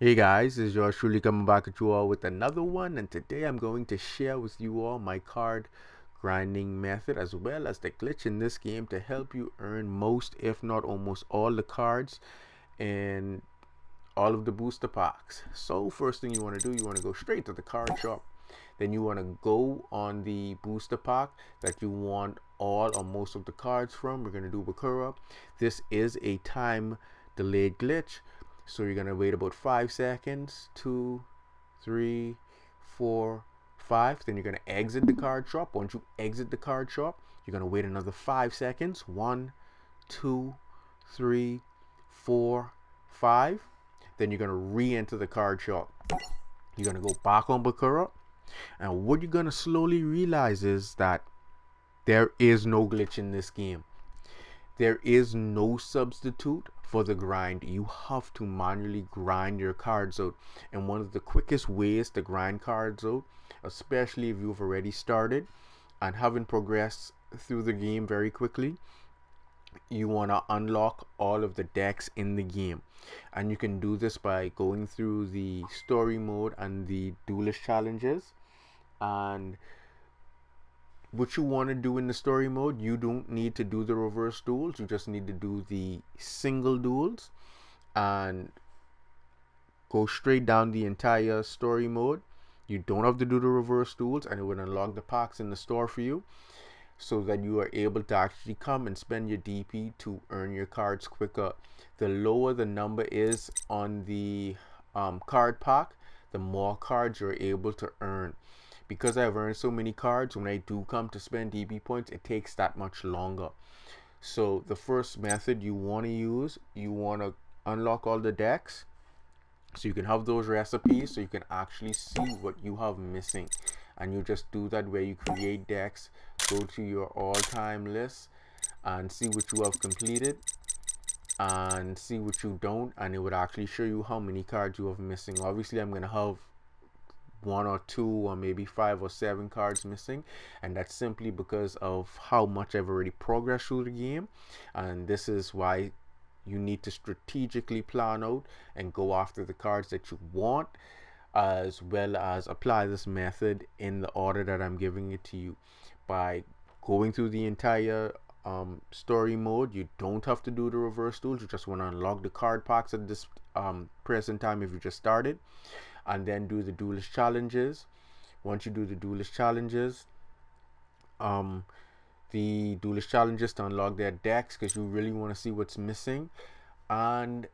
Hey guys, this is yours truly coming back at you all with another one, and today I'm going to share with you all my card grinding method as well as the glitch in this game to help you earn most, if not almost all, the cards and all of the booster packs. So first thing you want to do, you want to go straight to the card shop. Then you want to go on the booster pack that you want all or most of the cards from. We're going to do Bakura. This is a time delayed glitch, so you're going to wait about 5 seconds. 2, 3, 4, 5. Then you're going to exit the card shop. Once you exit the card shop, you're going to wait another 5 seconds. 1, 2, 3, 4, 5. Then you're going to re-enter the card shop. You're going to go back on Bakura, and what you're going to slowly realize is that there is no glitch in this game. There is no substitute for the grind. You have to manually grind your cards out, and one of the quickest ways to grind cards out, especially if you've already started and haven't progressed through the game very quickly, you want to unlock all of the decks in the game. And you can do this by going through the story mode and the duelist challenges. And what you want to do in the story mode, you don't need to do the reverse duels, you just need to do the single duels and go straight down the entire story mode. You don't have to do the reverse duels, and it will unlock the packs in the store for you, so that you are able to actually come and spend your DP to earn your cards quicker. The lower the number is on the card pack, the more cards you're able to earn. Because I've earned so many cards, when I do come to spend DP points, it takes that much longer. So the first method you want to use, you want to unlock all the decks so you can have those recipes, so you can actually see what you have missing. And you just do that where you create decks, go to your all-time list and see what you have completed and see what you don't, and it would actually show you how many cards you have missing. Obviously I'm going to have 1 or 2 or maybe 5 or 7 cards missing, and that's simply because of how much I've already progressed through the game. And this is why you need to strategically plan out and go after the cards that you want, as well as apply this method in the order that I'm giving it to you. By going through the entire story mode, you don't have to do the reverse duels, you just want to unlock the card packs at this present time if you just started, and then do the duelist challenges. Once you do the duelist challenges, to unlock their decks, because you really want to see what's missing. And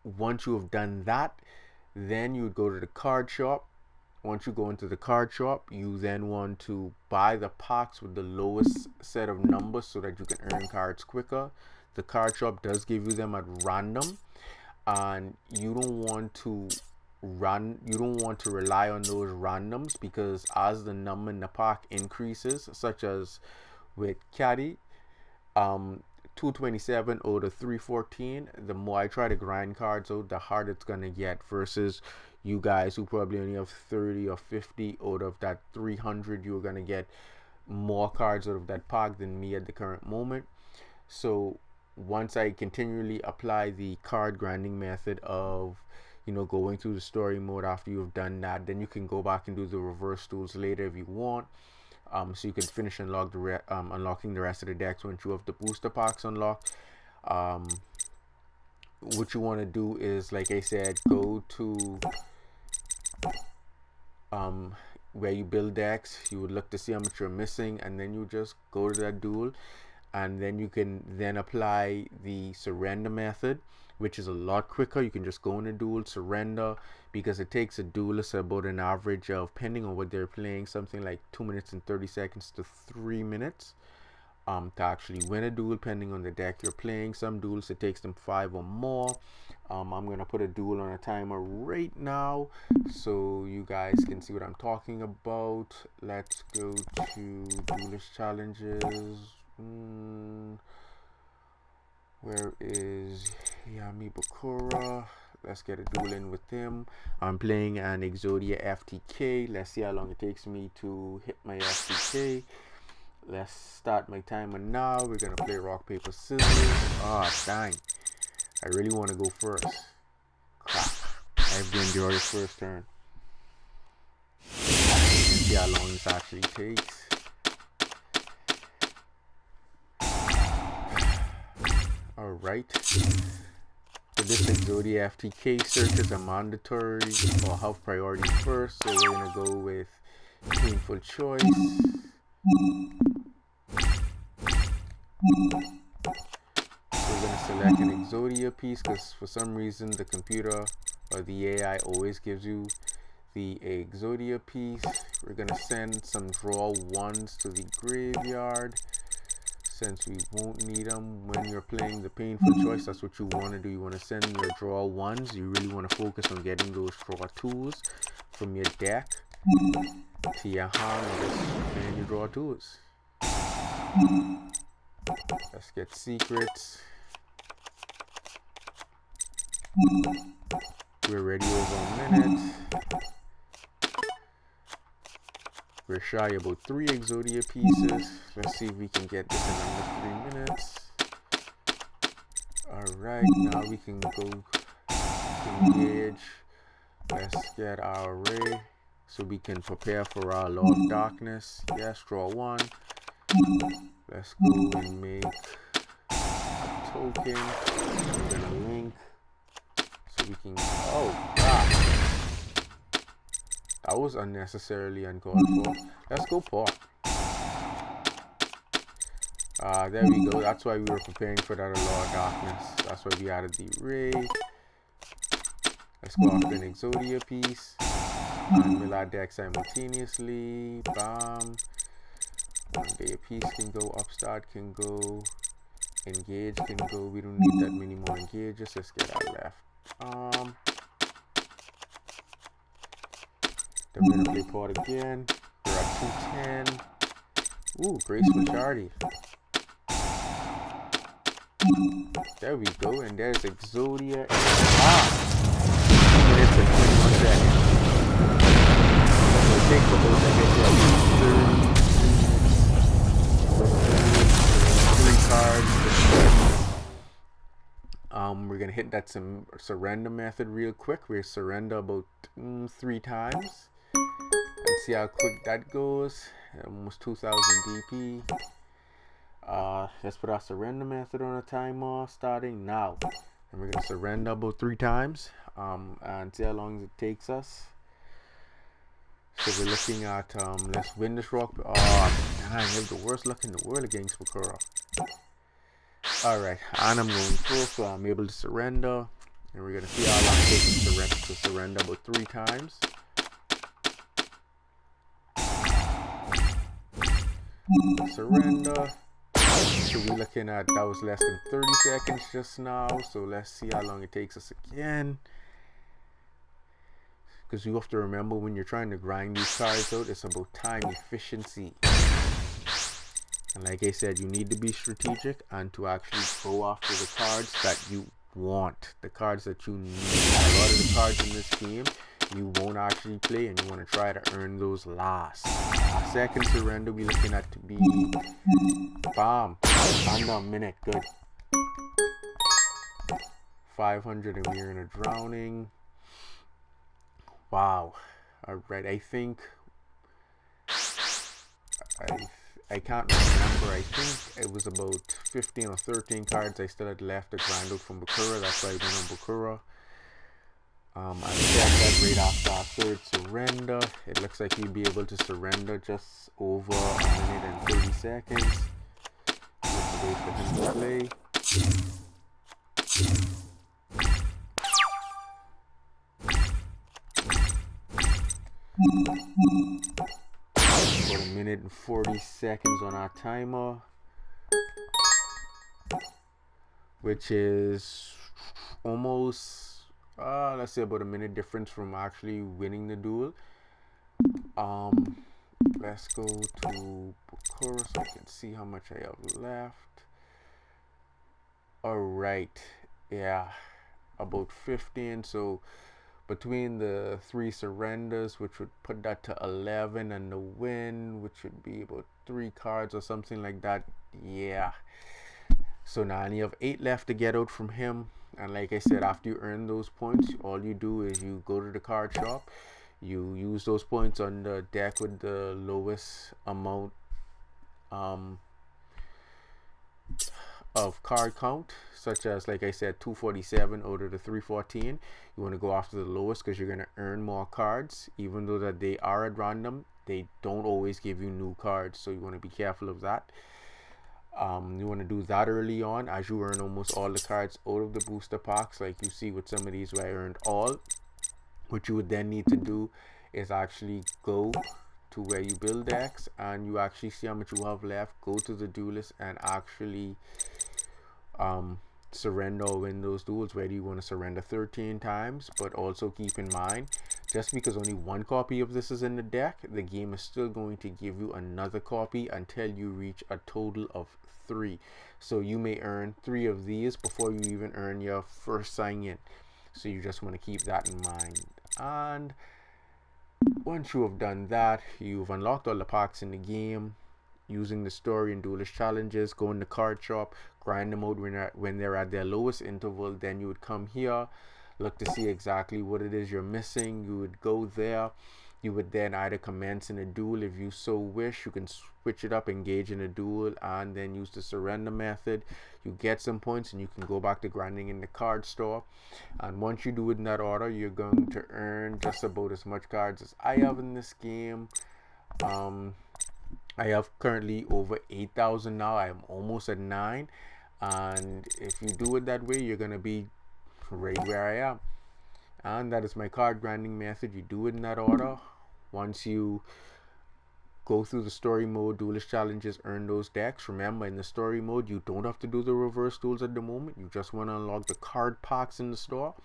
once you have done that, then you would go to the card shop. Once you go into the card shop, you then want to buy the packs with the lowest set of numbers so that you can earn cards quicker. The card shop does give you them at random, and you don't want to rely on those randoms, because as the number in the pack increases, such as with Caddy 227 or the 314, the more I try to grind cards out, the harder it's gonna get, versus you guys who probably only have 30 or 50 out of that 300. You're gonna get more cards out of that pack than me at the current moment. So once I continually apply the card grinding method of going through the story mode, after you've done that, then you can go back and do the reverse duels later if you want. So you can finish unlocking the rest of the decks once you have the booster packs unlocked. What you want to do is, like I said, go to where you build decks. You would look to see how much you're missing, and then you just go to that duel, and then you can then apply the surrender method, which is a lot quicker. You can just go in a duel, surrender, because it takes a duelist about an average of, depending on what they're playing, something like 2 minutes and 30 seconds to 3 minutes to actually win a duel, depending on the deck you're playing. Some duels it takes them 5 or more. I'm gonna put a duel on a timer right now so you guys can see what I'm talking about. Let's go to duelist challenges. Where is Yami Bakura? Let's get a duel in with him. I'm playing an Exodia FTK. Let's see how long it takes me to hit my FTK. Let's start my timer now. We're gonna play rock, paper, scissors. Ah, dang. I really want to go first. Crap. I have to endure his first turn. See how long this actually takes. Alright. For this Exodia FTK searches are mandatory or have priority first, so we're gonna go with painful choice. We're gonna select an Exodia piece because for some reason the computer or the AI always gives you the Exodia piece. We're gonna send some draw ones to the graveyard since we won't need them when you're playing the painful choice. That's what you want to do. You want to send your draw ones. You really want to focus on getting those draw twos from your deck to your hand and just playing your draw twos. Let's get secrets. We're ready over a minute. We're shy about 3 Exodia pieces. Let's see if we can get this in under 3 minutes. Alright, now we can go engage. Let's get our array so we can prepare for our Law of Darkness. Yes, draw 1. Let's go and make a token. We're gonna link so we can. Oh, God. That was unnecessarily uncalled for. Let's go pot. There we go. That's why we were preparing for that Law of Darkness. That's why we added the array. Let's go after an Exodia piece. And mill our deck simultaneously. Bam. One day a piece can go. Upstart can go. Engage can go. We don't need that many more engages. Let's get our left arm. Then we're gonna play pot again. We're at 210. Ooh, graceful charity. There we go, and there's Exodia. And it's a 21 seconds. So it takes about I guess 3 cards. We're gonna hit that surrender method real quick. We surrender about 3 times. Let's see how quick that goes. Almost 2000 DP. Let's put our surrender method on a timer starting now. And we're gonna surrender about 3 times. And see how long it takes us. So we're looking at let's win this rock. Oh dang, I have the worst luck in the world against Bakura. Alright, and I'm going first, so I'm able to surrender. And we're gonna see how long it takes to surrender about 3 times. Surrender. So we're looking at that was less than 30 seconds just now. So let's see how long it takes us again. Because you have to remember when you're trying to grind these cards out, it's about time efficiency. And like I said, you need to be strategic and to actually go after the cards that you want, the cards that you need. A lot of the cards in this game you won't actually play, and you want to try to earn those last. Our second surrender we're looking at to be bam, under a minute. Good. 500 and we're in a drowning. Wow. Alright, I think I can't remember. I think it was about 15 or 13 cards I still had left to grind out from Bakura. That's why I went on Bakura. I checked that right after our 3rd surrender. It looks like we'll be able to surrender just over a minute and 30 seconds. We have to wait for him to play. About a minute and 40 seconds on our timer, which is almost let's say about a minute difference from actually winning the duel. Let's go to Bakura so I can see how much I have left. Alright, yeah, about 15. So between the 3 surrenders, which would put that to 11, and the win, which would be about 3 cards or something like that. Yeah, So now I only have 8 left to get out from him. And like I said, after you earn those points, all you do is you go to the card shop, you use those points on the deck with the lowest amount um, of card count, such as, like I said, 247 out of the 314. You want to go after the lowest because you're going to earn more cards. Even though that they are at random, they don't always give you new cards, so you want to be careful of that. You want to do that early on as you earn almost all the cards out of the booster packs, like you see with some of these where I earned all. What you would then need to do is actually go to where you build decks and you actually see how much you have left. Go to the Duelist and actually surrender or win those duels. Whether you want to surrender 13 times, but also keep in mind, just because only one copy of this is in the deck, the game is still going to give you another copy until you reach a total of 3. So you may earn 3 of these before you even earn your first sign in. So you just want to keep that in mind. And once you have done that, you've unlocked all the packs in the game. Using the story and duelist challenges, go in the card shop, grind them out when they're at their lowest interval. Then you would come here, look to see exactly what it is you're missing. You would go there. You would then either commence in a duel if you so wish. You can switch it up, engage in a duel, and then use the surrender method. You get some points and you can go back to grinding in the card store. And once you do it in that order, you're going to earn just about as much cards as I have in this game. I have currently over 8,000 now. I am almost at 9, and if you do it that way, you're gonna be right where I am. And that is my card grinding method. You do it in that order. Once you go through the story mode, duelist challenges, earn those decks. Remember, in the story mode, you don't have to do the reverse duels at the moment. You just want to unlock the card packs in the store.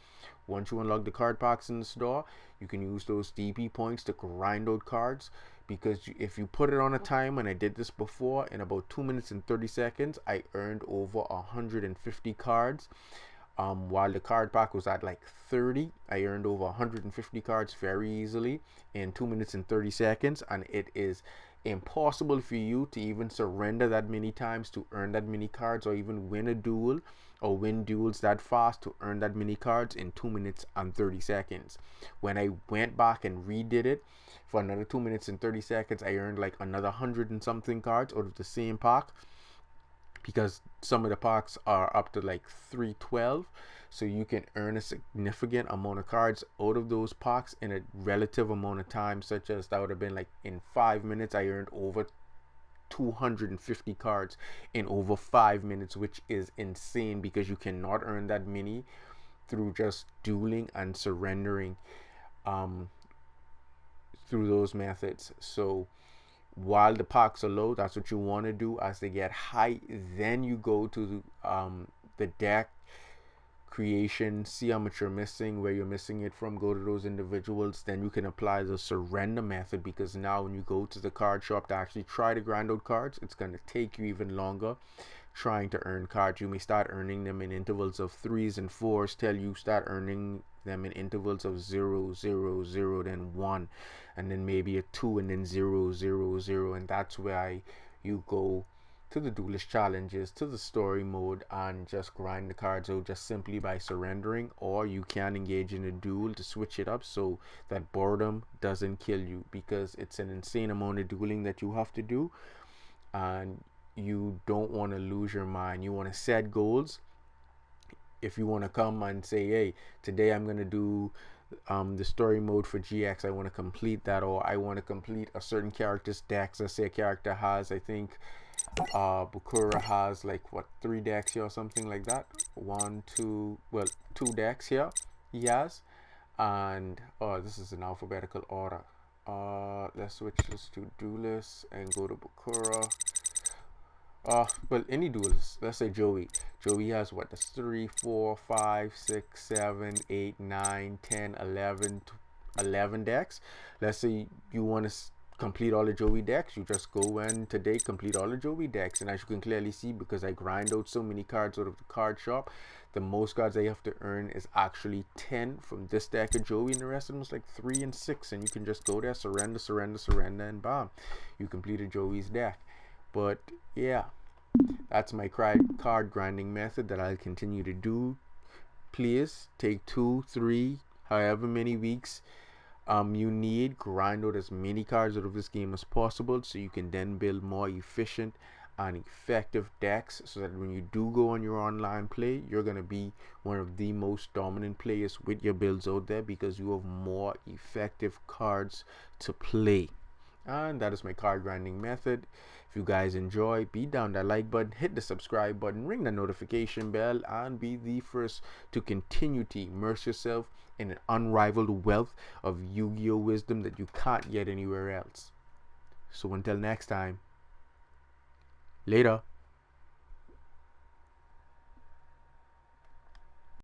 Once you unlock the card packs in the store, you can use those DP points to grind out cards. Because if you put it on a time, and I did this before, in about 2 minutes and 30 seconds, I earned over 150 cards. While the card pack was at like 30, I earned over 150 cards very easily in 2 minutes and 30 seconds. And it is impossible for you to even surrender that many times to earn that many cards, or even win a duel or win duels that fast to earn that many cards in 2 minutes and 30 seconds. When I went back and redid it for another 2 minutes and 30 seconds, I earned like another 100 and something cards out of the same pack, because some of the packs are up to like 312, so you can earn a significant amount of cards out of those packs in a relative amount of time, such as that would have been like in 5 minutes I earned over 250 cards in over 5 minutes, which is insane because you cannot earn that many through just dueling and surrendering through those methods. So while the packs are low, that's what you want to do. As they get high, then you go to the deck creation, see how much you're missing, where you're missing it from, go to those individuals. Then you can apply the surrender method, because now when you go to the card shop to actually try to grind out cards, it's going to take you even longer trying to earn cards. You may start earning them in intervals of 3s and 4s till you start earning them in intervals of 0, 0, 0, then 1, and then maybe a 2, and then 0, 0, 0. And that's why you go to the duelist challenges, to the story mode, and just grind the cards out just simply by surrendering. Or you can engage in a duel to switch it up so that boredom doesn't kill you, because it's an insane amount of dueling that you have to do, and you don't want to lose your mind. You want to set goals. If you want to come and say, hey, today I'm going to do the story mode for GX, I want to complete that, or I want to complete a certain character's decks. Let's say a character has, I think Bukura has like what, 3 decks here or something like that. 2 decks here he has. And this is in alphabetical order. Let's switch this to Duelist and go to Bukura. Well, any duelist. Let's say Joey. Joey has what? That's 3, 4, 5, 6, 7, 8, 9, 10, 11 decks. Let's say you want to complete all the Joey decks. You just go in today, complete all the Joey decks. And as you can clearly see, because I grind out so many cards out of the card shop, the most cards I have to earn is actually 10 from this deck of Joey, and the rest of them is like 3 and 6. And you can just go there, surrender, surrender, surrender, and bam, you completed Joey's deck. But yeah, That's my card grinding method that I'll continue to do. Please take 2, 3, however many weeks you need, grind out as many cards out of this game as possible so you can then build more efficient and effective decks, so that when you do go on your online play, you're going to be one of the most dominant players with your builds out there, because you have more effective cards to play. And that is my card grinding method. If you guys enjoy, beat down that like button, hit the subscribe button, ring the notification bell, and be the first to continue to immerse yourself in an unrivaled wealth of Yu-Gi-Oh wisdom that you can't get anywhere else. So until next time, later.